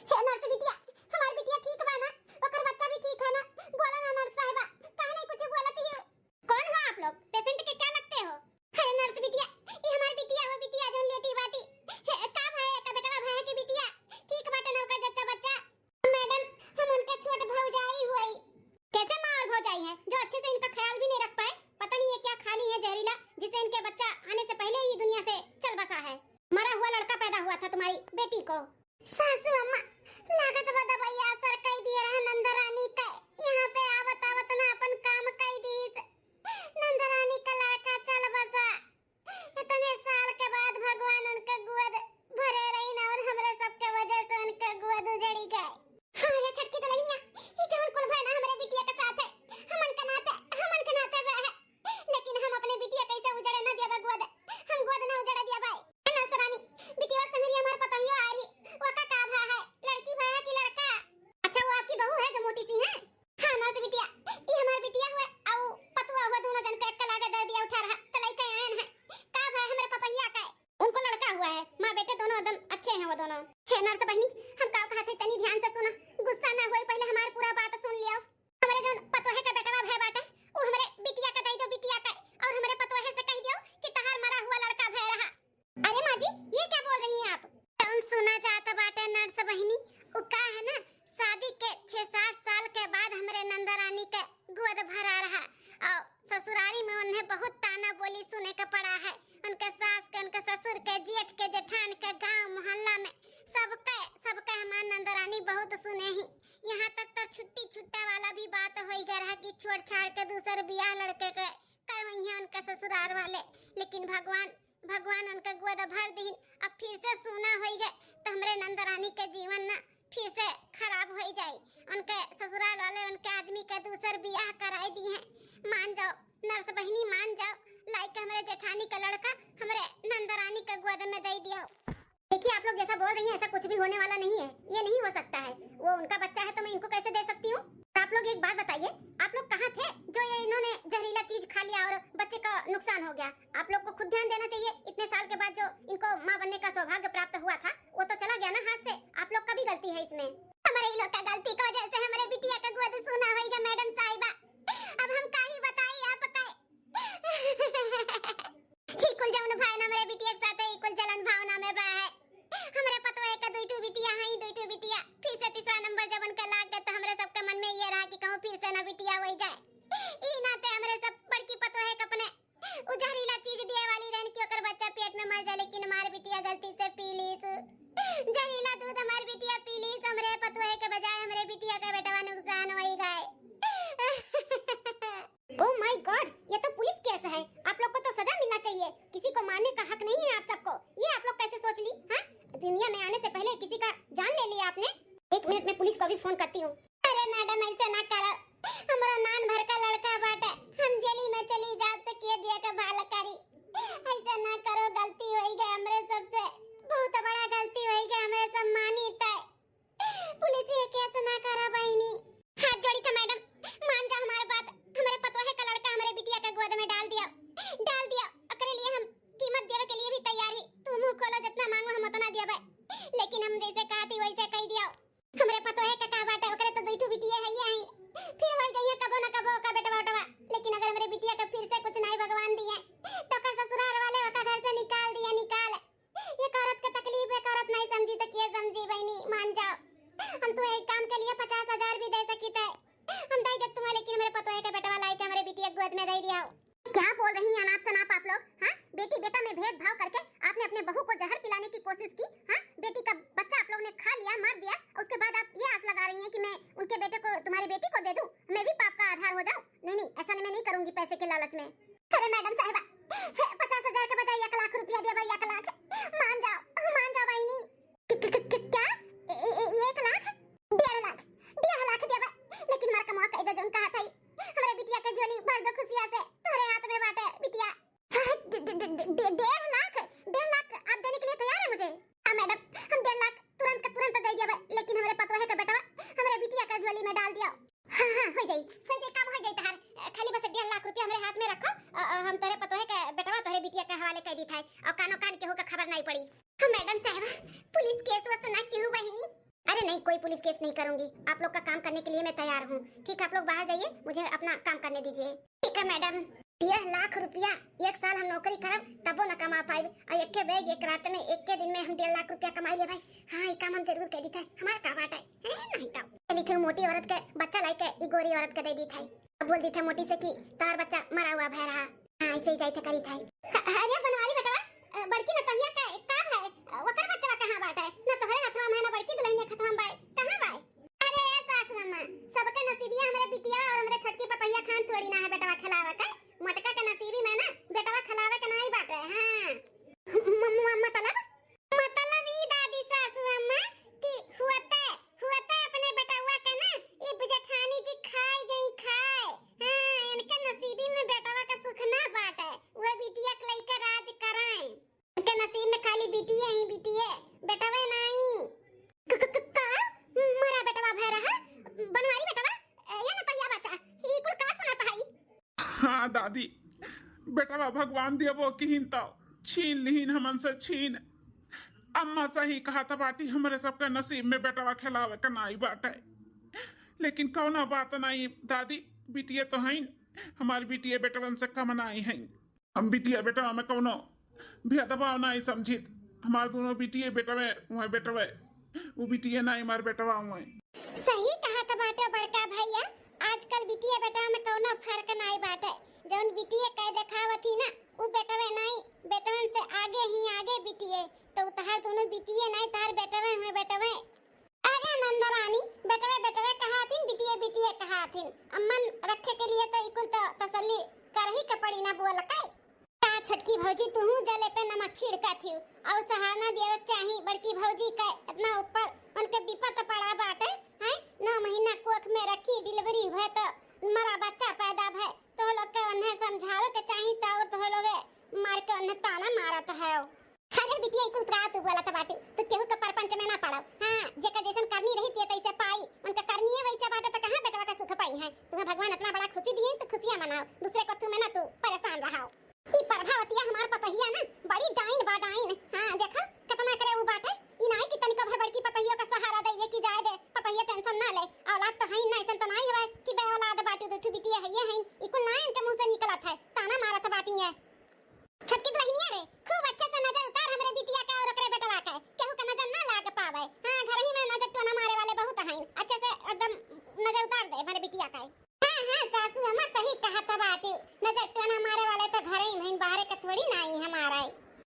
हे nurse बिटिया, हमारी बिटिया ठीक बा ना? ओकर बच्चा भी ठीक है ना? बोला ना नर्स साहिबा, काहे नहीं कुछ बोलत ही? कौन हो आप लोग? पेशेंट के क्या लगते हो? अरे नर्स बिटिया, ये हमारी बिटिया हो, बिटिया जोन लेटी बाटी। का भाई का बेटा भाई की बिटिया ठीक बाटे ना? ओकर जच्चा बच्चा मैडम, हम उनके छोट भौजाई हुई। कैसे माँ और भौजाई है जो अच्छे से इनका ख्याल भी नहीं रख पाए? पता नहीं ये क्या खा ली है जहरीला, जिससे इनके बच्चा आने से पहले ही दुनिया से चल बसा है। मरा हुआ लड़का पैदा हुआ था तुम्हारी बेटी को। सासू अम्मा, लागत बा दवाइया असर कई दिए रहा नंदरानी का। यहाँ पे आवत आवत ना अपन काम कई दीस। नंदरानी का लड़का चल बसा। इतने साल के बाद भगवान उनके गोद भरे रही ना, और हमरे सबके वजह से उनके गोद उजड़ी गए। हाँ ये छटकी तो नहीं मिया, ये जवन कुल भाई ना हमारे बिटिया के साथ है। हमन के नाते वे है, लेकिन हम अपने बिटिया कैसे उजड़े ना देबा गोद। हम गोद ना उजड़ा दिया भाई। नसरानी बिटिया संगरी हमार पता ही आ रही। वो का भा है, लड़की भा है कि लड़का? अच्छा वो आपकी बहू है जो मोटी सी है? हाँ नर्स बिटिया, ये हमारी बिटिया हुए और पतुआ हुआ, दोनों जन के एक लागे दर्द दिया उठा रहा तलाई के आयन है। का भा हमारे पपैया का है, उनको लड़का हुआ है। मां बेटे दोनों एकदम अच्छे हैं वो दोनों। हे नर्स बहनी, हम का कहते तनी ध्यान से सुना, गुस्सा ना होई, पहले हमारी पूरा बात सुन लियो। हमारे जो पतोहे का बेटा भाई बाटे, वो हमारे बिटिया का दई दो बिटिया का, और हमारे पतोहे से कह दियो कि तहार मरा हुआ लड़का भय रहा। अरे माँ जी, ये क्या बोल रही हैं आप? तुम सुना चाहता बाटे नर्स बहनी, वो का है ना, शादी के 6-7 साल के बाद हमारे नंदरानी के गोद भरा रहा, और ससुरारी में उन्हें बहुत ताना बोली सुने का पड़ा है। उनके सास के, उनके ससुर के, जेठ के, जेठान के, गांव मोहल्ला में सबके हमार नंदरानी बहुत सुने ही। यहाँ तक तो छुट्टी छुट्टा वाला भी बात हो ही गया कि छोड़ छाड़ के दूसर बियाह लड़के के करवई है उनके ससुराल वाले। लेकिन भगवान उनके गोद भर दी। अब फिर से सुना हो गए तो हमारे नंदरानी के जीवन ना फिर से खराब हो जाए। उनके ससुराल वाले उनके आदमी के दूसर बियाह कराई दी है। मान जाओ नर्स बहनी, मान जाओ, लाइक हमारे जेठानी का लड़का हमारे नंदरानी के गोद में दे दिया। देखिए आप लोग जैसा बोल रही हैं ऐसा कुछ भी होने वाला नहीं है, ये नहीं हो सकता है। वो उनका बच्चा है तो मैं इनको कैसे दे सकती हूँ? आप लोग एक बात बताइए, आप लोग कहाँ थे जो ये इन्होंने जहरीला चीज खा लिया और बच्चे का नुकसान हो गया? आप लोग को खुद ध्यान देना चाहिए। इतने साल के बाद जो इनको माँ बनने का सौभाग्य प्राप्त हुआ था वो तो चला गया ना हाथ से। आप लोग का भी गलती है इसमें। हमारे ही लोग का गलती की वजह से हमारे बिटिया का गोद सुना होगा मैडम साहिबा। अब हम का ही बताइए आप का कुल जौन भाई ना हमारे बिटिया के साथ कुल जलन भावना में बा है। हमारे पतवा का दुईठू बिटिया है, दुईठू बिटिया फिर से तीसरा नंबर जब उनका लाग गया तो हमारे सबके मन में ये रहा कि कहूं फिर से ना बिटिया हो जाए। ई नाते हमारे सब बड़की पतवा है अपने उजहरीला चीज दिए वाली रहन कि ओकर बच्चा पेट में मर जाए, लेकिन हमारी बिटिया गलती से पी ली जहरीला दूध। हमारी बिटिया पी ली, हमरे पतवा के बजाय हमारे बिटिया का बेटा नुकसान हो गए। ओह माय गॉड, ये तो पुलिस केस है। आप लोग को तो सजा मिलना चाहिए। किसी को मारने का हक नहीं है आप सबको। ये आप लोग कैसे सोच ली? हाँ, दुनिया में आने से पहले किसी का जान ले लिया आपने। 1 मिनट में पुलिस को भी फोन करती हूँ। अरे मैडम ऐसे ना करो, हमारा नान भर का लड़का बाटे, हम जेली में चली जाओ तो के दिया का भाला करी। ऐसा ना करो, गलती हो गई हमरे सबसे, बहुत बड़ा गलती हो गई, हमें सम्मानी तय। पुलिस ये केस ना करो बहनी, हाथ जोड़ी था मैडम, मान जाओ हमारी बात। हमारे पतोहे का लड़का हमारे बिटिया के गोद में डाल दिया। ओकरे लिए हम कीमत देवे के लिए भी तैयार ही। तुम मुंह खोलो, जितना मांगो हम उतना देबे, लेकिन हम जैसे कहती वैसे कह दियो। हमरे पतोहे का बाटे, ओकरे तो दुईठू बिटिया है ही, फिर हो जाइए कबो ना कबो का बेटा बेटवा। लेकिन अगर हमारे बिटिया का फिर से कुछ नहीं भगवान दिए तो का ससुराल वाले ओका घर से निकाल दिया, निकाल। ये औरत के तकलीफ है, औरत नहीं समझी तो के समझी बहनी, मान जाओ। हम तो एक काम के लिए 50,000 भी दे सकी थे, हम दे दे तुम्हें, लेकिन मेरे पतोहे का बेटा वाला के हमारे बिटिया गोद में दे दिया। क्या बोल रही हैं अनाप शनाप आप लोग? हाँ, बेटी बेटा में भेदभाव करके आपने अपने बहू को जहर पिलाने की कोशिश की। हाँ, बेटी का बच्चा आप लोगों ने खा लिया, मार दिया, उसके बाद आप ये आस लगा रही हैं कि मैं उनके बेटे को तुम्हारी बेटी को दे दूं, मैं भी पाप का आधार हो जाऊं। नहीं, ऐसा मैं नहीं करूंगी पैसे के लालच में। अरे मैडम साहिबा, 50,000 के बजाय 1 लाख रुपया दिया भाई, 1 लाख। मान जाओ बहनी। क्या 1 लाख? 1.5 लाख दिया, लेकिन मार का मौका इधर जन कहा था हमारे बिटिया के झोली भर दो खुशियां से, तोरे हाथ में बाटे बिटिया। 1.5 लाख आप देने के लिए तैयार है मुझे? हाँ मैडम, हम 1.5 लाख तुरंत दे दिया, लेकिन हमारे पतोहे का बेटा हमारे बिटिया का झोली में डाल दिया। हाँ, नहीं, कोई पुलिस केस नहीं करूंगी। आप लोग का काम करने के लिए मैं तैयार हूँ। ठीक है, आप लोग बाहर जाइए, मुझे अपना काम करने दीजिए। ठीक है मैडम। 1.5 लाख रुपया 1 साल हम नौकरी करब तबो न कमा पाए, और एक के बैग एक रात में एक के दिन में हम 1.5 लाख रुपया कमा ले भाई। हाँ, ये काम हम जरूर कर दी था। हमारा का बात है नहीं तो चली थी मोटी औरत के बच्चा लाई के ई गोरी औरत के दे दी था। अब बोल दी था मोटी से कि तार बच्चा मरा हुआ भय रहा। हाँ, ऐसे ही जाई था करी था। अरे बनवाली बेटा, बड़की न तहिया का एक काम है, ओकर बच्चा कहां बात है? न तोहरे हथवा में न बड़की दुल्हन के हथवा बाई कहां बाई? अरे सास अम्मा, सबके नसीबिया हमरे बिटिया और हमरे छोटकी पतैया खान थोड़ी ना है बेटवा खिलावे के। मटका के नसीबी में ना बेटवा खिलावे के नहीं बात है। हां मम्मा मतलब ई दादी सासू अम्मा की हुआते अपने बेटवा के ना ई जेठानी जी खाई गई खाए। हां, इनके नसीबी में बेटवा का सुख ना बात है, वो बिटिया के लेके राज कराएं। के नसीब में खाली बिटिया ही बिटिया, बेटवा नहीं। का मरा बेटवा भय रहा बनवारी बेटवा, ये न तहिया बच्चा ई कुल का सुनाता है? हाँ दादी, बेटवा भगवान देवो किहिन तो छीन लिहिन हमन से छीन। अम्मा सही कहा था बाटी, हमारे सबका नसीब में बेटवा खिलावे का नहीं बात है। लेकिन कौना बात नहीं दादी, बिटिया तो हैं, हमारी बिटिया बेटवन से कम नहीं हैं। हम बिटिया बेटवा में कौनो भेदभाव नहीं समझित। हमारे दोनों बिटिया बेटवे हुए, बेटवे वो बिटिया नहीं हमारे बेटवा हुए। सही कहा था बाटा बड़का भैया, आजकल बिटिया बेटा में कौनो फर्क नहीं बाटे। जौन बिटिया कह देखावती ना वो बेटवे नहीं, बेटवन से आगे ही आगे बिटिए। तो तहार दोनों बिटिया नहीं, तार बेटवे हुए बेटवे। अरे नंदरानी, बेटवे कहाथिन, बिटिया कहाथिन। अम्मन रखे के लिए तो इकुल तो तसल्ली करही के पड़ी ना बोल काई। का छोटकी भौजी तू जले पे नमक छिड़का थी और सहारा देवे चाही बड़की भौजी का इतना ऊपर उनके विपत पड़ा बाटे हैं। 9 महीना कोख में रखी, डिलीवरी हुए तो मरा बच्चा पैदा भय, तो लोग के उन्हें समझावे के चाही तो और तो लोग मार के उन्हें ताना मारत है। अरे बिटिया इकुल प्रात बोला था बाटू, तो केहू के परपंच में ना पड़ो। हां, जेका जैसन करनी रही थी तैसे पाई, उनका करनी है वैसे बाटे तो कहां बेटवा का सुख पाई है। तुम्हें भगवान इतना बड़ा खुशी दिए तो खुशियां मनाओ, दूसरे को तुम्हें ना तू परेशान रहाओ। ई प्रभावतिया हमार पतहिया ना बड़ी डाइन बा डाइन। हां देखा कितना करे वो बाटे, ई नहीं कि तनिको भर बड़की पतहिया का सहारा दे कि जाए दे, पतहिया टेंशन ना ले। औलाद तो है ना, ऐसा तो नहीं है कि बे औलाद बाटू दो बिटिया है ये है, इकुल ना इनके मुंह से निकलत है, ताना मारत बाटी है। छटकी दुल्हनिया रे खूब अच्छे से नजर उतार हमरे बिटिया का और ओकरे बेटवा का, केहू के नजर ना लाग पावे। हां, घर ही में नजर टोना मारे वाले बहुत हैं, अच्छे से एकदम नजर उतार दे हमरे बिटिया का। हां सासू अम्मा सही कहा था बाटी, नजर टोना मारे वाले तो घर ही में, बाहर का थोड़ी ना ही हमारा है।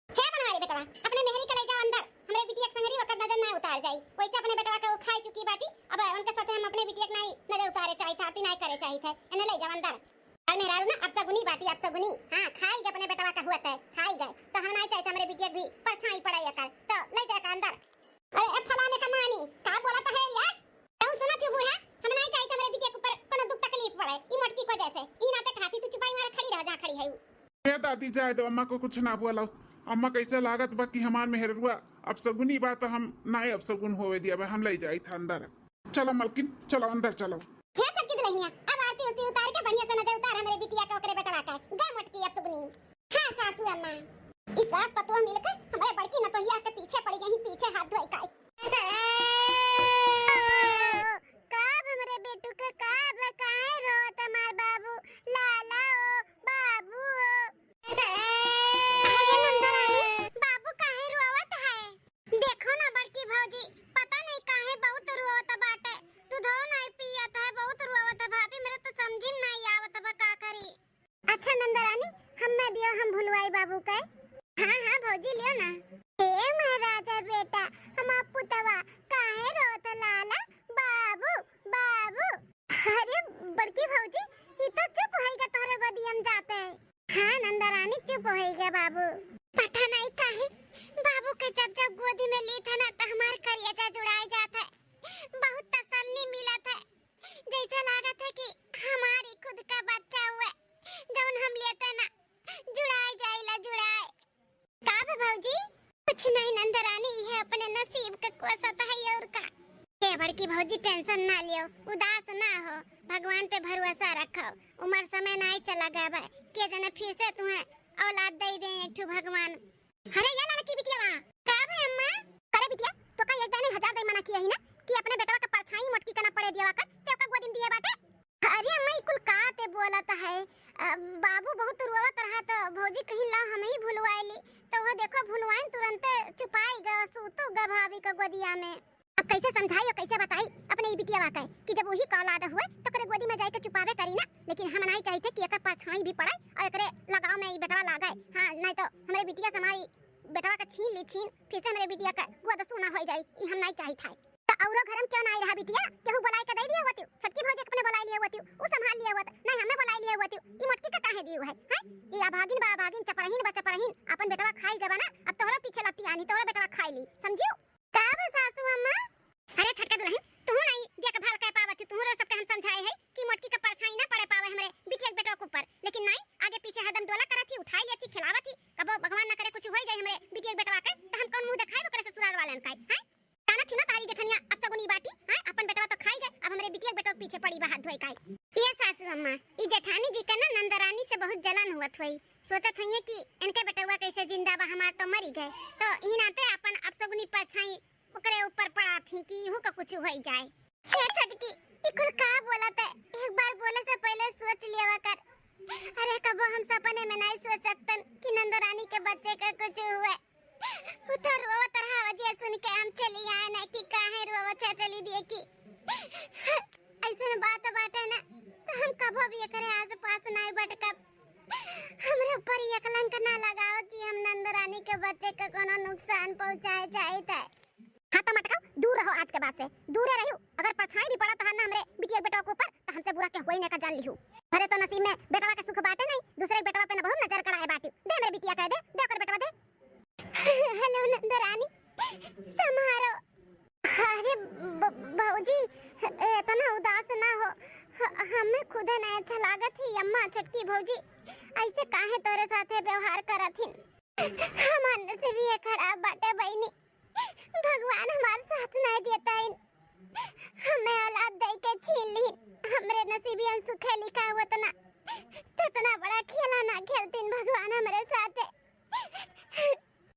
बनवारी बेटवा अपने मेहरी के ले जाओ अंदर, हमरे बिटिया के संगरी वकर नजर ना उतार जाई। वैसे अपने बेटवा का वो खाई चुकी बाटी, अब उनके साथ हम अपने बिटिया के नहीं नजर उतारे चाहिए था, आरती नहीं करे चाहिए थे। इन्हें ले जाओ अंदर। अरे मेरा ना अब सगुनी बाटी, अब सगुनी। हां, खाई गए अपने बेटवा का हुआ है, खाई गए तो हम नहीं चाहते हमरे बिटिया भी परछाई पड़ाई कर, तो ले जा के अंदर। अरे फलाने का मानी का बोला था है यार, कौन सुना तू बूढ़ा? हम नहीं चाहते हमरे बिटिया के ऊपर कोनो दुख तकलीफ पड़े ई मटकी को जैसे। ई नाते खाती तू चुपाई मार खड़ी रह, जा खड़ी है। ए दादी जाए तो अम्मा को कुछ ना बोलो। अम्मा कैसे लागत बा कि हमार मेहरुआ अब सगुनी बात तो हम ना अब सगुन होवे दिया बा, हम ले जाई था अंदर। चलो मलकिन चलो अंदर चलो। हे छटकी दुल्हनिया, अब आरती उतार के बढ़िया से नजर उतार हमरे बिटिया का ओकरे बेटवा का, गा मटकी अब सगुनी। हां सासू अम्मा, इस सास पतुआ मिलकर हमारे बड़की नतोहिया के पीछे पड़ गई, पीछे हाथ धोई काई। काब हमरे बेटू के काब काहे रोत हमार बाबू, लाला ओ बाबू ओ। बाबू काहे रोवत है? देखो ना बड़की भौजी, पता नहीं काहे बहुत रोवत बाटे, दूधो नहीं पियत है, बहुत रोवत है। भाभी मेरे तो समझ नहीं आवत बा का करी। अच्छा नंदरानी, हम्मे दियो हम भुलवाई बाबू के। हां भौजी लियो ना। ए महाराजा बेटा, हम पुतवा काहे रोत लाला बाबू बाबू। अरे बड़की भौजी ई तो चुप होइगा, तोरे गोदी हम जाते हैं। हां नंदरानी चुप होइगा बाबू। पता नहीं काहे बाबू के जब जब गोदी में ली था ना तो हमार करिया जुड़ाई जात है, बहुत तसल्ली मिलत है, जैसे लागत है कि हमारी खुद का बच्चा हुआ जब हम लेते ना जुड़ाई जाइला जुड़ाई। का भौजी कुछ नहीं नंदरानी, है अपने नसीब के कोसत है और का। के बड़की भौजी टेंशन ना लियो, उदास ना हो, भगवान पे भरोसा रखो। उम्र समय नहीं चला गया भाई, के जने फिर से तुम्हें औलाद दे दे एक ठो भगवान। अरे ये लड़की बिटिया का भाई अम्मा, अरे बिटिया तो का एक दाने 1000 दे मना किया ही ना कि अपने भौजी कहीं ला हम ही भुलवाइली तो वो देखो भुलवाइन तुरंत चुपाई ग सूतो ग भाभी का गोदिया में। अब कैसे समझाई और कैसे बताई अपने ई बिटिया वाकई कि जब वही कौलाद हुए तो करे गोदी में जाके चुपावे करी ना। लेकिन हम नहीं चाहते कि एकर परछाई भी पड़े और एकरे लगाव में ई बेटवा लागे। हां नहीं तो हमरे बिटिया से हमारी बेटवा का छीन ली छीन फिर से हमरे बिटिया का गोद सुना हो जाई। ई हम नहीं चाहत है तो औरो घरम क्यों नहीं रहा बिटिया केहू बुलाई के दे दिया होती छटकी भौजी अपने बुलाई लिया होती उ संभाल लिया होत नहीं हमें बुलाई लिया होती। ई मोटकी का काहे दियो है हैं ई अभागिन बा अभागिन चपरहीन बा चपरहीन अपन बेटवा खाई जबा ना अब तोहरा पीछे लट्टी आनी तोहरा बेटवा खाई ली समझियो का बे सासू अम्मा। अरे छटका दुल्हन तू नहीं देख भाल कह पावत तू रो सबके हम समझाए है कि मोटकी का परछाई ना पड़े पावे हमरे बिटिया के बेटवा के ऊपर। लेकिन नहीं आगे पीछे हरदम डोला करत थी उठाई लेती खिलावत थी कबो भगवान ना करे कुछ होई जाए हमरे बिटिया के बेटवा के तो हम कौन मुंह दिखाई ओकरे ससुराल वालन का हैं ताना थी ना तारी जेठनिया अब सगुनी बाटी हैं अपन बेटवा तो खाई गए अब हमरे बिटिया के बेटवा पीछे पड़ी बा हाथ धोई काई। ये सासू अम्मा ई जेठानी जी का ना नंदरानी से बहुत जलन हुआ थई सोचत हई कि इनके बेटवा कैसे जिंदा बा हमार तो मरी गए तो ई नाते अपन अब सगुनी परछाई ओकरे ऊपर पड़ा थी कि इहू का कुछ होई जाए। हे छटकी ई कुल का बोलत है एक बार बोले से पहले सोच लिया कर। अरे कबो हम सपने में नहीं सोच सकतन कि नंदरानी के बच्चे का कुछ हुए उधर रोवत रहा वजह सुन के हम चली आए ना कि काहे रोवत चली दिए कि ऐसे बात बाटे ना तो हम कबो भी करे आस पास नहीं भटकब हमरे ऊपर ये कलंक ना लगाओ कि हम नंदरानी के बच्चे का कोनो नुकसान पहुंचाए चाहते है। हाँ तो मटकाओ दूर रहो आज के बाद से दूर रहियो अगर परछाई भी पड़ा तो ना हमरे बिटिया बेटा के ऊपर तो हमसे बुरा के होई ना का जान लिहु। अरे तो नसीब में बेटवा का सुख बाटे नहीं दूसरे बेटवा पे ना बहुत नजर कराए बाटी दे मेरे बिटिया कह दे कर बेटवा दे। हेलो नंदरानी समारो। अरे भौजी इतना उदास ना हो हमें खुद नहीं अच्छा लागत ही अम्मा छटकी भौजी ऐसे काहे तोरे साथे व्यवहार करत हिन हमारे से भी ये खराब बाटे बहनी भगवान हमारे साथ नहीं देता इन हमें औलाद दे के छीन ली हमरे नसीबी में सुखे लिखा हुआ तो ना इतना बड़ा खेला ना खेलतीन भगवान हमारे साथ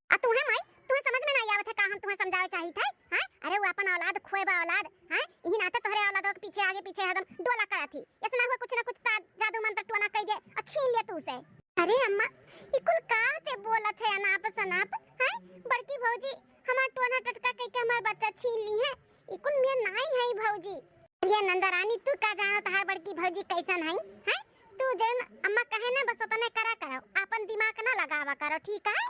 आ तुम्हें माई तुम्हें समझ में नहीं आवत है का हम तुम्हें समझावे चाहिए थे हैं। अरे वो अपन औलाद खोएबा औलाद हैं यही नाते तोहरे औलादों के पीछे आगे पीछे हरदम डोला करत थी ऐसा ना हुआ कुछ ना कुछ जादू मंत्र टोना कह दे और छीन ले तू से। अरे अम्मा ई कुल का ते बोलत है अनाप शनाप हैं बड़की भौजी हमार टोना टटका कह के हमार बच्चा छीन ली है ई कुल में नहीं है भौजी। ये नंदरानी तू का जानत है बड़की भौजी कैसन है हैं तू जन अम्मा कहे ना बस उतने करा करो अपन दिमाग ना लगावा करो ठीक है।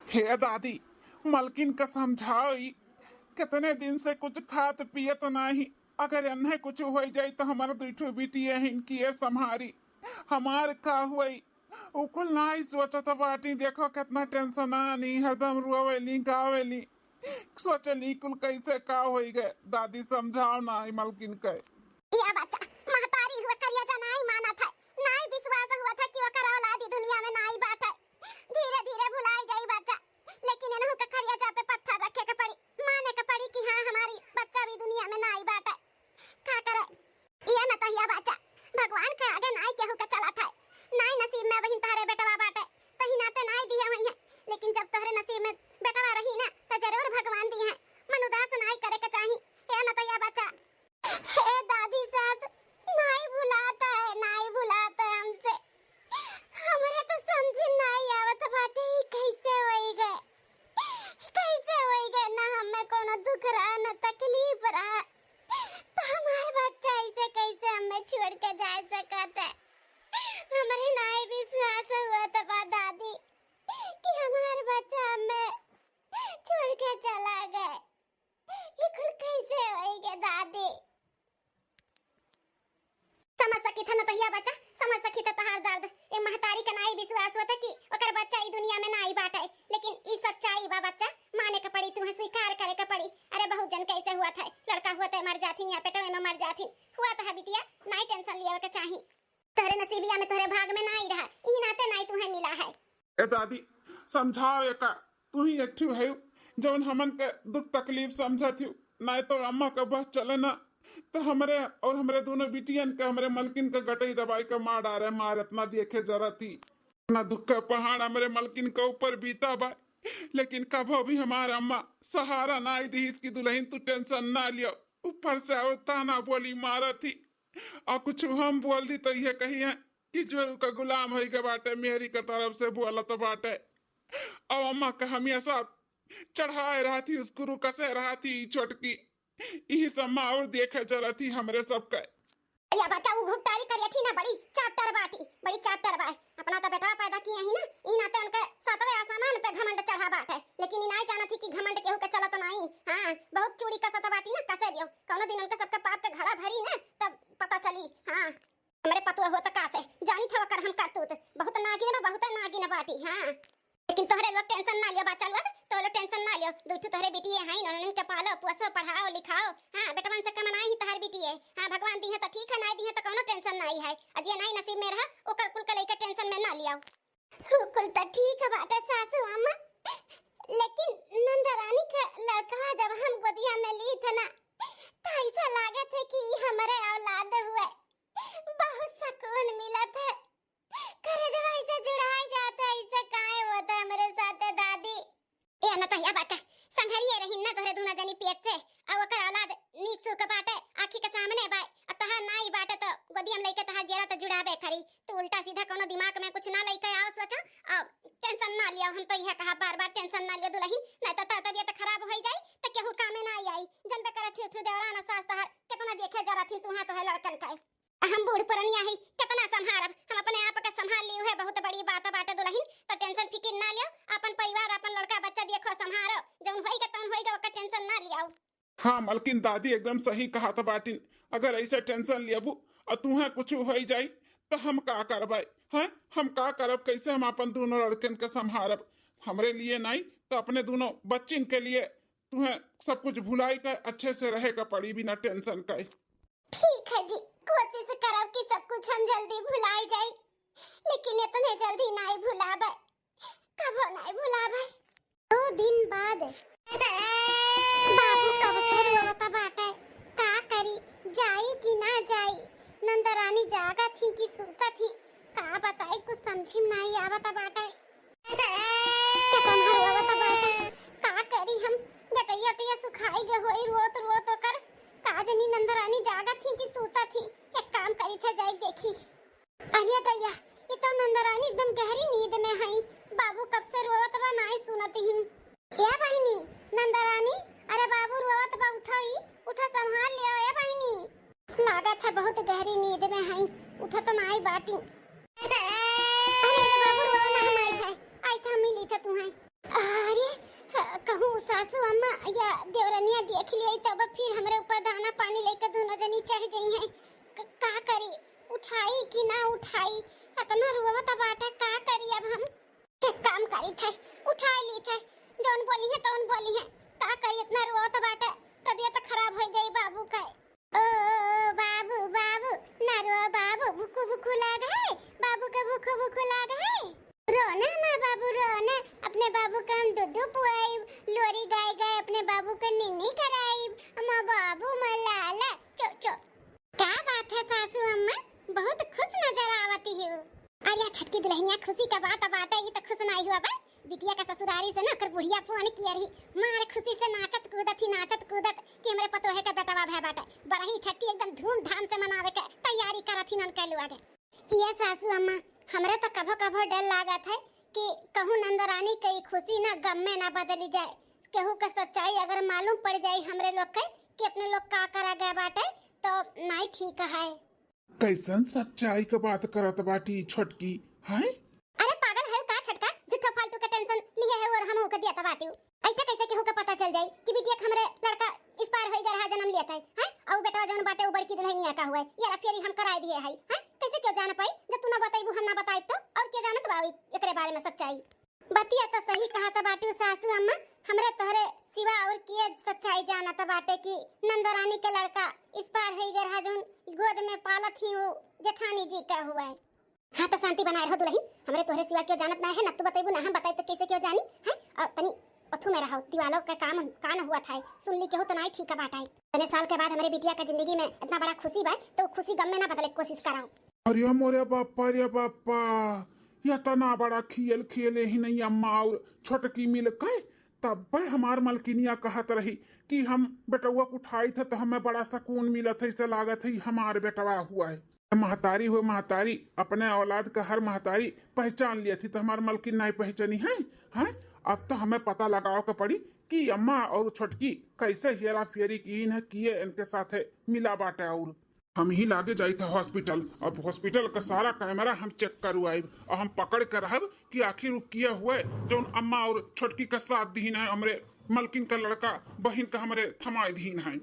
हे दादी मलकिन का समझाओ कितने दिन से कुछ खात पियत नहीं अगर इन्हें कुछ हो जाए तो हमारा दूठो बिटिया है इनकी ये संहारी हमार का हुई उकुल नहीं सोचत बाटी देखो कितना टेंशन आनी हरदम रोवेली गावेली सोचली कुल कैसे का होई गए दादी समझाओ ना मलकिन के। या बच्चा महतारी हुआ करिया जा नहीं माना था नहीं विश्वास हुआ था कि वो करा औलाद दुनिया में नहीं बात है धीरे धीरे भुलाई जाई बच्चा लेकिन इन्हों का करिया जा पे पत्थर रखे के पड़ी माने के पड़ी कि हां हमारी बच्चा भी दुनिया में नहीं बात है का करे ये न तो या बच्चा भगवान के आगे नहीं केहू का चला था नहीं नसीब में वही तारे बेटवा बाटे तही नाते नहीं दिया हुई है लेकिन जब तोहरे नसीब में बेटवा रही ना तो जरूर भगवान दी है मन उदास नहीं करे के चाहिए ये न तो या बच्चा। हे दादी सास नहीं भुलाता है हमसे हमरे तो समझ नहीं आवत बाटे कैसे होई गए ना हमें कोनो दुख रहा ना तकलीफ रहा तो हमारे बच्चा ऐसे कैसे हमें छोड़ के जा सकता है। हमारे नहीं विश्वास हुआ था दादी कि हमारा बच्चा हमें छोड़ के चला गया ये कुल कैसे होएगा दादी। समझ सकी था ना तहिया बच्चा समझ सकी था तहार दर्द ए महतारी का नहीं विश्वास होता कि ओकर बच्चा ई दुनिया में नहीं बाटे लेकिन ई सच्चाई बा बच्चा माने का पड़ी तुम्हें स्वीकार करे का पड़ी। अरे बहुत जन कैसे हुआ था लड़का हुआ था मर जाती या पेटवे में मर जाती हुआ था बिटिया नहीं टेंशन लिया के चाहिए तोरे नसीबिया में तोरे भाग में नहीं रहा ई नाते नहीं तुम्हें मिला है। ए दादी समझाओ एका तू ही एक है जौन हमन के दुख तकलीफ समझत हूँ नहीं तो अम्मा का बस चले ना तो हमरे और हमरे दोनों बिटियन के हमरे मलकिन के गटई दवाई का मार डारे मार इतना देखे जरा थी इतना दुख का पहाड़ हमरे मलकिन के ऊपर बीता बा लेकिन कभो भी हमारा अम्मा सहारा ना दी इसकी दुल्हन तू टेंशन ना लियो ऊपर से और ताना बोली मारा थी और कुछ हम बोल दी तो ये कही है कि जोरू का गुलाम होई के बाटे मेरी के तरफ से बोला तो बाटे। अब अम्मा का हमेशा चढ़ाए रहा थी उस गुरु कसे रहा थी छोटकी यही सब माँ और देखे चला थी हमरे सबका। या बच्चा वो घुपटारी करिया थी ना बड़ी चाप्टर बा अपना तो बेटा पैदा किए ही ना ई नाते उनके सातवें आसमान पे घमंड चढ़ा बाटे लेकिन ई नहीं जाना थी कि घमंड केहू के चलत नहीं। हां बहुत चूड़ी का सत बाटी ना कसे दियो कोनो दिन उनके सबके पाप पे घड़ा भरी ना तब पता चली। हां हमरे पतुआ हो त का से जानी था कर हम करतूत बहुत नागिन बाटी। हां लेकिन तोहरे लोग टेंशन ना लियो बच्चा लोग तो लोग टेंशन ना लियो दूठू तोहरे बेटी है ननन के पालो पोसो पढ़ाओ लिखाओ। हां बेटवन से कमाना ही तोहर बेटी है। हां भगवान दी है तो ठीक है नहीं दी है तो कोनो टेंशन नहीं है अजे नहीं नसीब में रहा ओकर कुल के लेके टेंशन में ना लियो। कुल तो ठीक है बात सासू अम्मा लेकिन नंदरानी का लड़का जब हम गोदिया में ली था ना तो ऐसा लगा था कि हमारे औलाद हुए बहुत सुकून मिला था करे जब ऐसे जुड़ाए जाता ऐसे काहे होता है मेरे साथ दादी। ए ना तहिया बाटा संघरिए रही ना तोहरे दुना जनी पेट से अब ओकर औलाद नीक सुख बाटे आंखी के सामने बाय तहा नाई बाटे तो गोदियम लइके तहा जेरा तो जुड़ाबे खरी तू उल्टा सीधा कोनो दिमाग में कुछ ना लइके आओ सोचा अब टेंशन ना लियो हम तो यह कहा बार-बार टेंशन ना लियो दुल्हन नहीं तो तबियत खराब हो जाई तो केहू कामे ना आई जनबे करे ठू देवरा ना सास तहर कितना देखे जरा थी तू तो है लड़कन का हम बूढ़ पुरनिया ही कितना संभारब हम अपने आप का संभाल लियो है बहुत बड़ी बात बाटे दुल्हन तो टेंशन फिकिर ना लियो अपन परिवार अपन लड़का बच्चा देखो संभालो जौन होइगा तौन होइगा ओकर टेंशन ना लियो। हाँ मलकिन दादी एकदम सही कहा था बाटिन अगर ऐसे टेंशन लियबू और तुम्हें कुछ हो जाई तो हम का करबे हैं हम का करब कैसे हम अपन दोनों लड़कन के संभारब हमरे लिए नहीं तो अपने दोनों बच्चिन के लिए तुम्हें सब कुछ भुलाई कर अच्छे से रहेगा पड़ी बिना टेंशन का। ठीक है जी कोशिश करब कि सब कुछ हम जल्दी भुलाई जाई लेकिन इतने जल्दी नहीं भुलाबे कबो नहीं भुलाबे। 2 दिन बाद बाबू कब से रोता बाटे का करी जाई कि ना जाई नंदरानी जागा थी कि सूता थी का बताई कुछ समझी नहीं आवता बाटे कितना रोता बाटे का करी हम गटैया टैया सुखाई गे होई रोत रोत कर काजनी नंदरानी जागा थी कि सूता थी एक काम करी थे जाई देखी अरे दैया ये तो नंदरानी एकदम गहरी नींद में है बाबू कब से रोवत बा नहीं सुनती ही क्या बहिनी नंदरानी अरे बाबू रोवत बा उठो संभाल लियो ए बहिनी लागत है बहुत गहरी नींद में है उठो तो नहीं बाटी अरे बाबू रो ना हम आई था मिली था तुम्हें अरे कहूँ सासू अम्मा या देवरनिया देख लिया तब फिर हमरे ऊपर दाना पानी लेकर दोनों जनी चढ़ गई हैं का करी उठाई कि ना उठाई इतना रोवत बाटा का करी अब हम एक काम करी थे उठा ली थे जौन बोली है तौन बोली है का करी इतना रोवत बाटा तबीयत खराब हो जाई बाबू का। ओ बाबू बाबू ना रो बाबू भूख लगा है बाबू का भूख लगा है रोना ना बाबू रोना अपने बाबू का हम दूध पुआई लोरी गाय गाय अपने बाबू का निन्नी कराई अम्मा बाबू मलाला चो चो क्या बात है सासू अम्मा बहुत खुश नजर आवती हो। अरे छटकी दुल्हनिया खुशी का बात है ये तो खुश नहीं हुआ बा बिटिया का ससुरारी से ना कर बुढ़िया फोन किया रही मारे खुशी से नाचत कूदत कि हमरे पतोहे का बेटा है बाटा बरही छट्टी एकदम धूमधाम से मनावे के तैयारी करत हिनन कहलु आगे। ये सासू अम्मा हमरे तो कभो डर लागत है कि कहूँ नंदरानी की खुशी ना गम में ना बदली जाए केहू का सच्चाई अगर मालूम पड़ जाए हमरे लोग के कि अपने लोग का करा गए बाटे तो नहीं ठीक है। कैसन सच्चाई का बात करत बाटी छोटकी है अरे पागल है का छटका झूठो फालतू का टेंशन लिए है और हम होके दिया था बाटी ऐसे कैसे केहू का पता चल जाए कि बिटिया हमरे लड़का इस पार होई गया जन्म लिया था है और बेटा जौन बाटे उ बड़की दुल्हनिया का हुआ यार फेरी हम कराई दिए है कैसे क्यों जान पाई जब तू ना बताइबू हम ना बताइब तो और के जानत बाई एकरे बारे में सच्चाई बतिया तो सही कहा था बाटू सासू अम्मा हमरे तोहरे सिवा और के सच्चाई जानत बाटे कि नंदरानी के लड़का इस पार होई गया जौन गोद में पालत ही वो जेठानी जी का हुआ है। हाँ तो शांति बनाए रहो दुल्हन हमरे तोहरे सिवा क्यों जानत ना है ना तू बताइबू ना हम बताइब तो कैसे क्यों जानी है और तनी अथु में रहो दिवालों का काम कान हुआ था सुन ली के हो तो नहीं ठीक है बाटा इतने साल के बाद हमारे बिटिया का जिंदगी में इतना बड़ा खुशी बा तो खुशी गम में ना बदले कोशिश कराओ। अरे मोरे बापा या तना बड़ा खियले ही नहीं अम्मा और छोटकी मिल के तब हमार मलकिनिया कहत रही कि हम बेटवा उठाई थे तो हमें बड़ा सुकून मिला था इसे लागत है हमारे बेटवा हुआ है। महतारी हो महतारी, अपने औलाद का हर महतारी पहचान लिया थी तो हमारे मलकिन नहीं पहचानी है। हैं अब तो हमें पता लगाओ के पड़ी कि अम्मा और छोटकी कैसे हेरा फेरी की है किए इनके साथ मिला बाटे। और हम ही लागे जाई था हॉस्पिटल। अब हॉस्पिटल का सारा कैमरा हम चेक करवाई और हम पकड़ कर रहब कि आखिर वो किए हुए जो अम्मा और छोटकी का साथ दीन है, हमरे मलकिन का लड़का बहन का हमरे थमाए दीन है।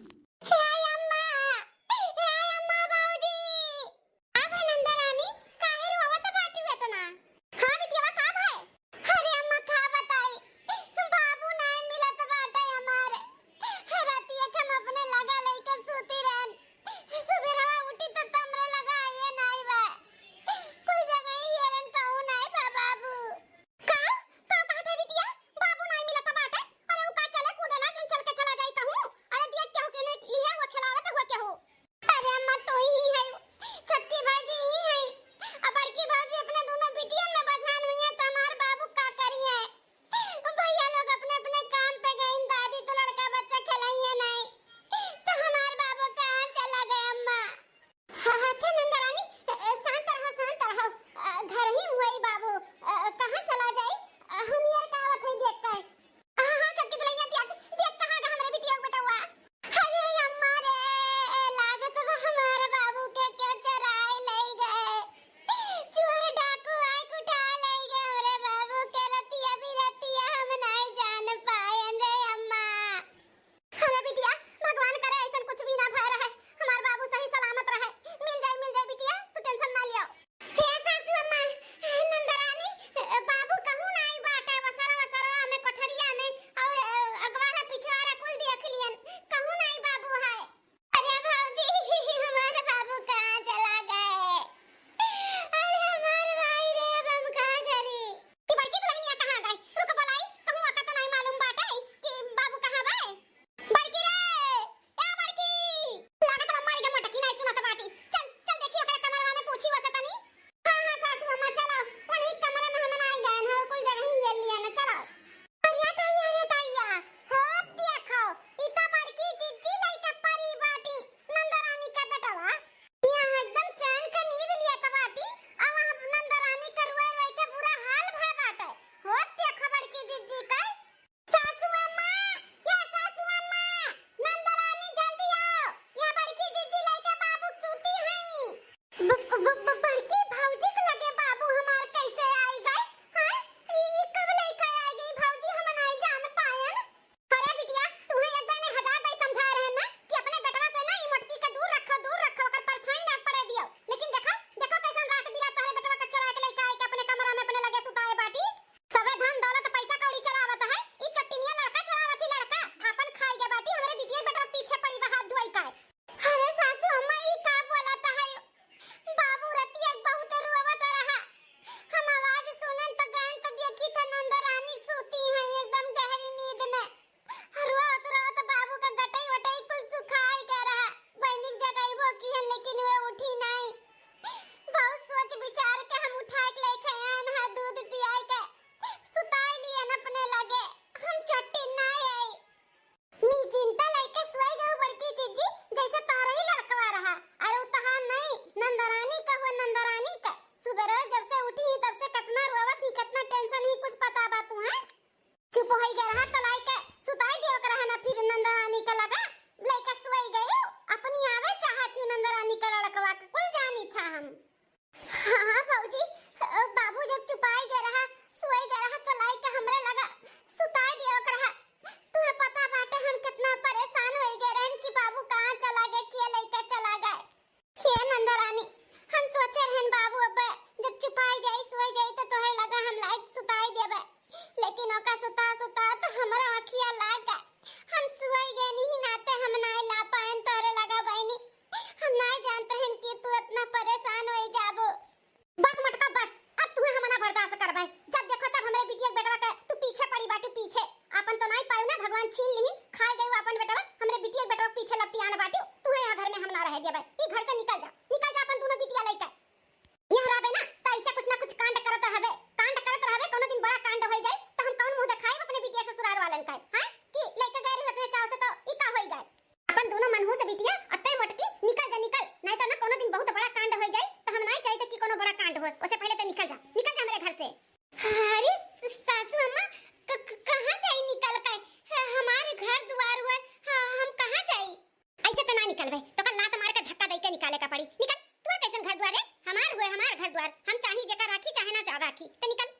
चल भाई तो कल लात मार के धक्का दे के निकाले का पड़ी। निकल तू कैसन घर द्वार है, हमार हुए हमार घर द्वार, हम चाही जेकर राखी चाहे ना जा राखी, तो निकल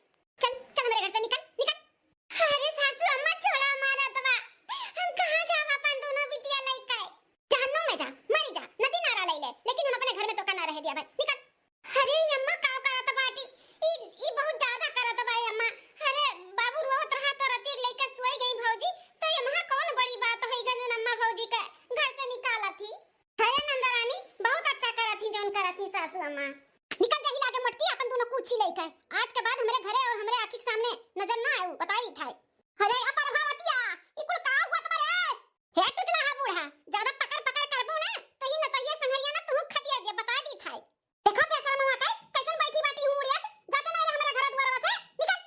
चल चल मेरे घर से निकल निकल। अरे सासू अम्मा छोड़ा हमारा तबा, हम कहां जाब अपन दोनों बिटिया लइका है, जहन्नुम में जा मर जा, नदी नारा ले ले, लेकिन हम अपने घर में तो का ना रह दिया भाई, निकल। अरे अम्मा का करत बाटी, ई बहुत ज्यादा करत बा अम्मा। अरे बाबू रोवत रहा तो रती लेके सोई गई भौजी, तो यमहा कौन बड़ी बात होई गन अम्मा भौजी का घर से निकाला थी। अरे नंदरानी बहुत अच्छा करत थी जोन करत थी सासू अम्मा। निकल जाही लागे मटकी अपन दोनों कुर्सी लेके, आज के बाद हमरे घरे और हमरे आंखी के सामने नजर ना आए बताई था। अरे अपन भावतिया ई कुल का हुआ तबरे, हे टुचला हा बूढ़ा, ज्यादा पकड़ पकड़ करबो ना तो ही नतहिया संगरिया ना तुम खटिया दे बता दी था। देखो पैसा मवा का कैसन बैठी बाटी हुड़िया जाते ना रे हमारे घर द्वार से, निकल।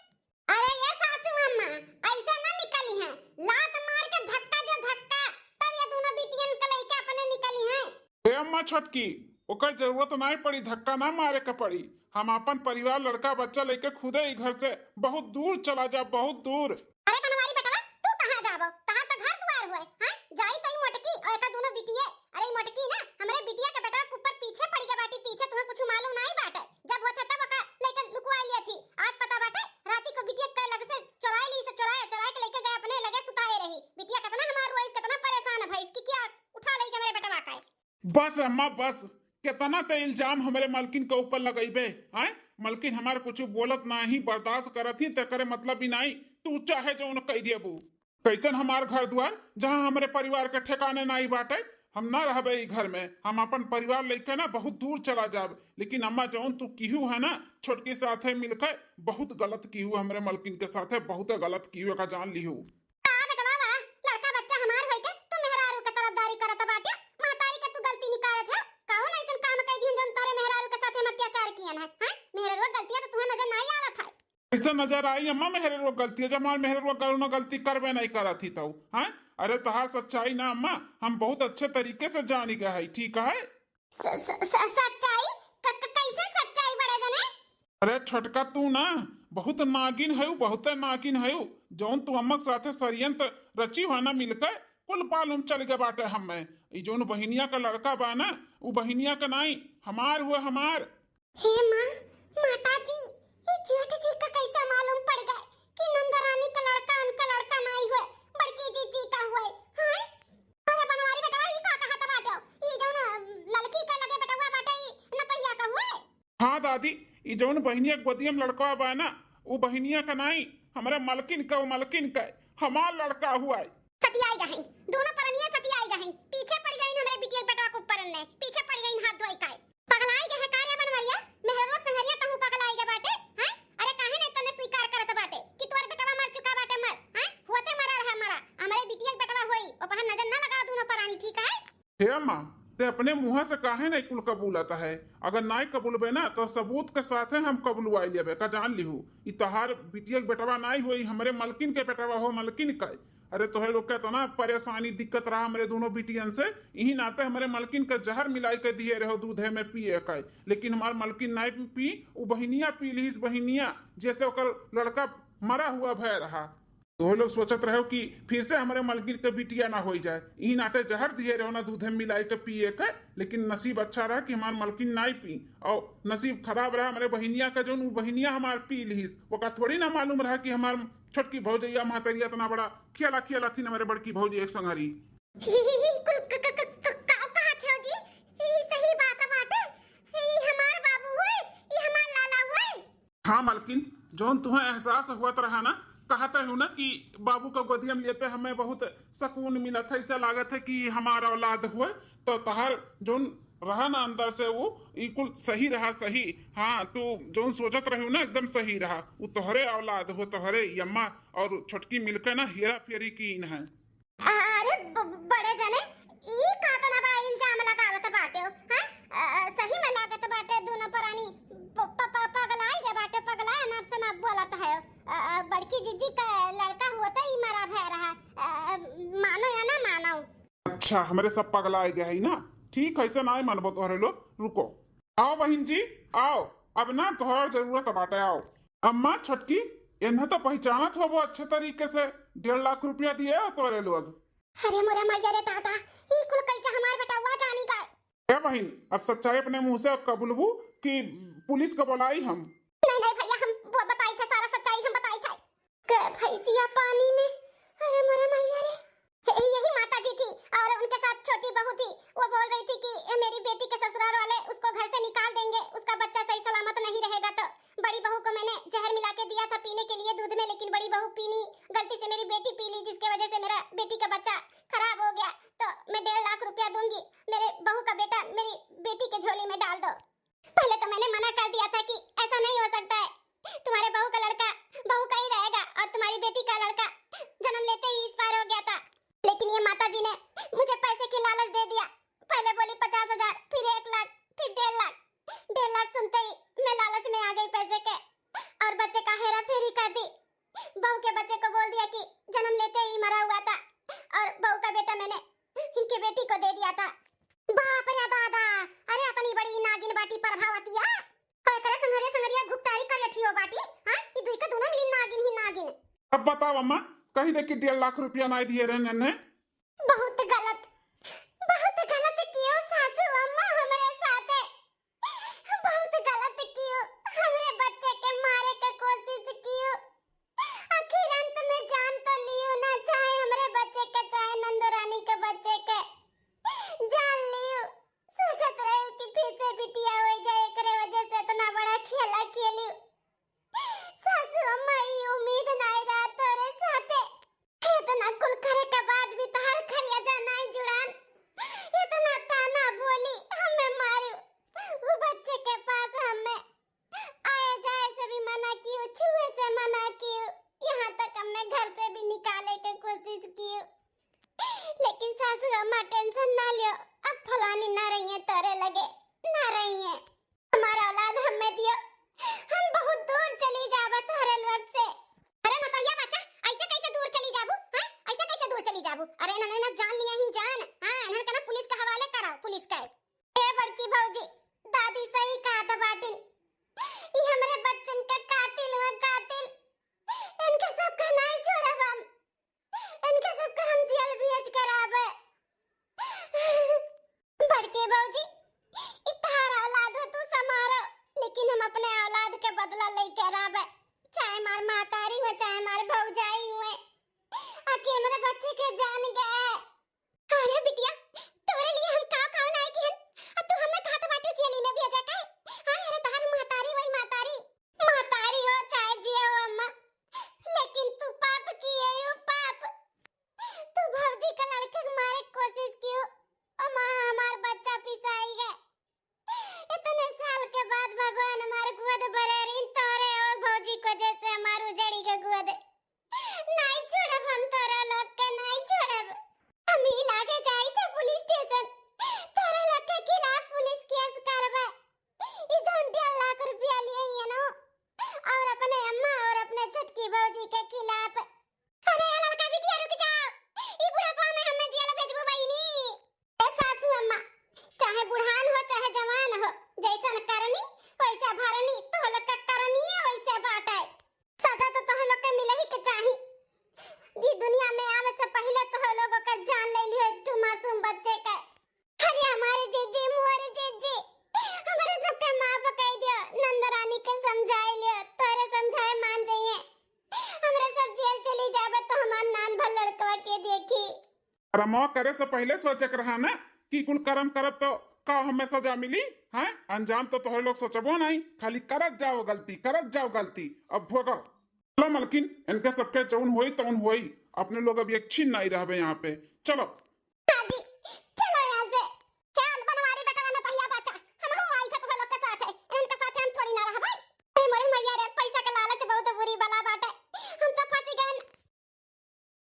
अरे ये सासू अम्मा ऐसे ना निकली है, लात मार के धक्का दे धक्का, तब ये दोनों बिटियन के लेके अपने निकली है। ए अम्मा छोटकी, ओकर जरूरत नहीं पड़ी, धक्का ना मारे के पड़ी। हम अपन परिवार लड़का बच्चा लेके खुदे ही घर से बहुत दूर चला जा, बहुत दूर। अरे बनवारी बेटवा तू कहां जाबो, तहां तो घर द्वार होए हां, जाई तई मोटकी और एका दोनों बिटिया। अरे मोटकी ना हमरे बिटिया के बेटा के ऊपर पीछे पड़ी के बाटी, पीछे तुम्हें कुछ मालूम नहीं बाटे, जब होता तब का लेके लुकवा लिया थी। आज पता बाटे राती को बिटिया के लग से चुराई ली, से चुराए चुराए के लेके गए अपने लगे सुताए रही। बिटिया कितना हमार रोई, कितना परेशान है भाई, इसकी क्या उठा ले के मेरे बेटवा का। बस अम्मा बस, कितना तो इल्जाम हमारे मालकिन के ऊपर लगेबे हैं। मालकिन हमारे कुछ बोलत नहीं, बर्दाश्त करत ही, ते करे मतलब ही नहीं। तू चाहे जो उन कह देबू, कैसन हमार घर द्वार जहां हमारे परिवार के ठिकाने नहीं बाटे, हम ना रहबे ई घर में, हम अपन परिवार लेके ना बहुत दूर चला जाब। लेकिन अम्मा जौन तू किहू है ना छोटकी साथे मिलकर बहुत गलत किहू, हमारे मालकिन के साथे बहुत गलत किहू का जान लिहू। का बेटवा वा लड़का बच्चा हमार होई के तू मेहरारू के तरफदारी करत बाटे, महतारी के तू गलती निकारत है। कौन ऐसन काम कई दिन जन तारे मेहरारू के साथे अत्याचार कियन है हैं, मेहरारू गलती तो तुम्हें नजर नहीं आवत है। ऐसा नजर आई अम्मा मेहर गलती है, जब हमारे मेहर करो गलती करबे नहीं करा थी तो हैं। अरे तहार सच्चाई ना अम्मा हम बहुत अच्छे तरीके से जानी गए है, ठीक है। सच्चाई कैसे सच्चाई बड़े जने। अरे छोटका तू ना बहुत नागिन है, बहुत नागिन है। जौन तू अम्मा साथे षडयंत्र रची हुआ ना मिलकर कुल मालूम चल गए बाटे हमें। ई जौन बहिनिया का लड़का बा ना वो बहिनिया का नहीं हमार हुआ हमार। हे माँ माताजी ये जेठ जी का कैसा मालूम पड़ गया कि नंदरानी का लड़का उनका लड़का नहीं हुआ, बड़की जीजी का हुआ है। अरे बनवारी बेटा ये का कहा था बाटे, ये जौन लड़की का लगे बेटा हुआ बाटे ई नतहिया का हुआ है। हाँ दादी, ई जौन बहिनिया गोदिया में लड़का बा ना वो बहिनिया का नहीं हमारे मालकिन का, वो मालकिन का हमार लड़का हुआ है। सतियाई गहन दोनों परनिया सतियाई गहन, पीछे पड़ गई हमारे बिटिया बेटा को ऊपर ने पीछे पड़ गई हाथ धोई का पगलाई गए कार्य बनवारिया मेहररोक संगरिया कहूं पगलाई के बाटे हैं। अरे काहे ने तने स्वीकार करत बाटे कि तोर बेटवा मर चुका बाटे, मर हैं होते मरा रहा मरा, हमारे बिटिया बेटवा होई ओ पहन नजर ना लगा दोनों परानी, ठीक है। हे अम्मा ते अपने मुंह से काहे नहीं कुल कबूलता है, अगर नहीं कबूलबे ना तो सबूत के साथ हम कबूलवाई लेबे का जान लिहू। ई तहार बिटिया बेटवा नहीं होई हमारे मालकिन के बेटवा हो, मालकिन का। अरे तोहे लोग के तना परेशानी दिक्कत रहा हमारे दोनों बिटियन से, यही नाते हमारे मालकिन का जहर मिलाई के दिए रहो दूधे में पिए का, लेकिन हमारे मालकिन नहीं पी, वो बहिनिया पी ली, बहिनिया जैसे ओकर लड़का मरा हुआ भय रहा। तो लोग सोचत रहो कि फिर से हमारे मालकिन के बिटिया ना हो जाए, यही नाते जहर दिए रहो ना दूधे में मिलाई के पिए के। लेकिन नसीब अच्छा रहा कि हमारे मालकिन नहीं पी, और नसीब खराब रहा हमारे बहिनिया का, जो बहिनिया हमारे पी ली, वो थोड़ी ना मालूम रहा कि हमारे छोटकी भौजैया महतरिया इतना बड़ा खियाला खियाला थी हमारे बड़की भौजी एक संगरी। हाँ मालकिन जौन तुम्हें एहसास हुआ रहा ना, कहते हो ना कि बाबू को गोदिया में लेते हमें बहुत सुकून मिला था, ऐसा लागत है कि हमारा औलाद हुए। तो तहार जोन रहा ना अंदर से वो बिल्कुल सही रहा, सही। हाँ तू जोन सोचत रही ना एकदम सही रहा, वो तोहरे औलाद हो, तोहरे यम्मा और छोटकी मिलकर ना हेरा फेरी की इन है। अरे बड़े जने ई का तना बड़ा इल्जाम लगावत बाटे हो, हां सही में लागत बाटे दोनों परानी पगलाई के बाटे, पगलाए ना से ना बोलत है। बड़की जीजी का लड़का होता ही मरा भय रहा, मानो या ना मानो। अच्छा हमारे सब पगलाए गए है ना, ठीक है ऐसा ना मानबो तोहरे लोग। रुको आओ बहन जी आओ, अब ना तोहर जरूरत बाटे, आओ। अम्मा छोटकी इन्हें तो पहचानत हो वो अच्छे तरीके से, 1.5 लाख रुपया दिए तोरे लोग। अरे मोरे मैया रे दादा ई कुल कैसे हमार बेटा हुआ जाने बहन, अब सच्चाई अपने मुंह से कबूलबू कि पुलिस को बुलाई हम? नहीं नहीं भैया, हम वो बताई थे, सारा सच्चाई हम बताई थे। भैंसिया पानी में, अरे मरे मैया रे। यही माता जी थी और उनके साथ छोटी बहू थी। वो बोल रही थी कि मेरी बेटी के ससुराल वाले उसको घर से निकाल देंगे, उसका बच्चा सही सलामत नहीं रहेगा। तो बड़ी बहू को मैंने जहर मिला के दिया था पीने के लिए दूध में, लेकिन बड़ी बहू पीनी गलती से, मेरी बेटी पी ली, जिसके वजह से मेरा बेटी का बच्चा खराब हो गया। तो मैं 1.5 लाख रुपया दूंगी, मेरे बहू का बेटा मेरी बेटी के झोली में डाल दो। पहले तो मैंने मना कर दिया था कि ऐसा नहीं हो सकता है, तुम्हारे बहू का लड़का बहू का ही रहेगा और तुम्हारी बेटी का लड़का जन्म लेते ही एक्सपायर हो गया था। लेकिन ये माता जी ने मुझे पैसे की लालच दे दिया। पहले बोली 50,000, फिर 1 लाख, फिर 1.5 लाख। 1.5 लाख सुनते ही मैं लालच में आ गई पैसे के और बच्चे का हेरा फेरी कर दी। बहू के बच्चे को बोल दिया कि जन्म लेते ही मरा हुआ था और बहू का बेटा मैंने इनकी बेटी को दे दिया था। बाप रे दादा, अरे अपनी बड़ी नागिन बाटी प्रभावतिया और करे संगरिया संगरिया गुप्तारी कर रखी हो बाटी। हां, ई दुई का दोनों मिली नागिन ही नागिन। अब बताओ अम्मा, कही दे कि 1.5 लाख रुपया नहीं दिए रहे ने? बहुत गलत क्यों सासू अम्मा हमारे साथ है? बहुत गलत क्यों? हमरे बच्चे के मारे के कोशिश क्यों? आखिर अंत में जान तो लियो ना, चाहे हमरे बच्चे के चाहे नंदरानी के बच्चे के जान लियो। सोचत रहे कि फिर से बिटिया हो जाए, एकरे वजह से इतना बड़ा खेला खेलियो। सासू अम्मा ई उम्मीद नहीं रहा तोरे साथे। इतना कुल करे के बाद भी तहर खरिया जाना ही जुड़ान, इतना ताना बोली हमें मारियो। वो बच्चे के पास हमें आए जाए से भी मना कियो, छुए से मना कियो, यहाँ तक हमने घर से भी निकाले के कोशिश कियो। लेकिन सासू अम्मा टेंशन ना लियो, अब फलानी ना रही है तोरे लगे, ना रही है। हमारा औलाद हमें दियो, हम बहुत दूर चली जाबा तोरे वक्त से। अरे मतैया बच्चा, ऐसे कैसे दूर चली जाबू? हां, ऐसे कैसे दूर चली जाबू? अरे ना जान लिया ही जान। हां, इन्हन के ना पुलिस के हवाले कराओ, पुलिस का। ए बड़की भौजी, दादी सही कहा था बाटिन, ई हमरे बच्चन का कातिल हुआ, कातिल। इनके सब का नहीं छोड़ब हम, इनके सब का हम जेल भेज कराबे। बड़की भौजी, ई तारा औलाद हो, तू समारो, लेकिन हम अपने औलाद के बदला लेके राबे, चाहे मार मातारी हो चाहे मार भौजाई हुए। आके मेरे बच्चे के जान गया है। अरे बिटिया, तोरे लिए हम का नहीं किहन, अब तू हमें कहा तो बाटू जेली में भेजा काहे? हां, अरे तहर मातारी वही मातारी हो चाहे जिया हो अम्मा, लेकिन तू पाप किए हो, पाप। तू भौजी का लड़के को मारे कोशिश क्यों? अम्मा, हमार बच्चा पिसाई गए। इतने साल के बाद भगवान हमारे गोद भरे रिन तोरे और भौजी को जैसे हमार उजड़ी के गोद। नहीं छोड़ब हम तोरा लोग के, नहीं छोड़ब। हम ही लागे जाई थे पुलिस स्टेशन, तोरा लोग के खिलाफ पुलिस केस करबे। ई जो 1.5 लाख रुपया लिए ही है ना, और अपने अम्मा और अपने छोटकी भौजी के खिलाफ। अरे लड़का बिटिया रुक जाओ, ई बुढ़ापा में हमें जेल भेजबो बहिनी। ए सासू अम्मा, चाहे बुढ़ान हो चाहे जवान हो, जैसन करनी वैसा भरनी, तो लोग का करनी है वैसे बाटे। सजा तो तोह लोग के मिले ही के चाही। ई दुनिया में आवे से पहले तोह लोगों का जान ले लियो एक मासूम बच्चे का। अरे हमारे जीजी, मोरे जीजी, हमारे सबके माफ कर दियो, नंदरानी के समझाई लियो, तोरे समझाए मान जाइए। हमरे सब जेल चली जाबे तो हमार नान भर लड़कवा के देखी। रमवा करे से पहले सोचे के रहा ना कि कुल कर्म करब तो का हमें सजा मिली। हैं, अंजाम तो तोहरे लोग सोचबो नहीं, खाली करत जाओ गलती। अब भोगो। चलो मलकिन, इनके सबके जौन होई तौन होई, अपने लोग अभी एक छीन नहीं रहबे यहाँ पे। चलो।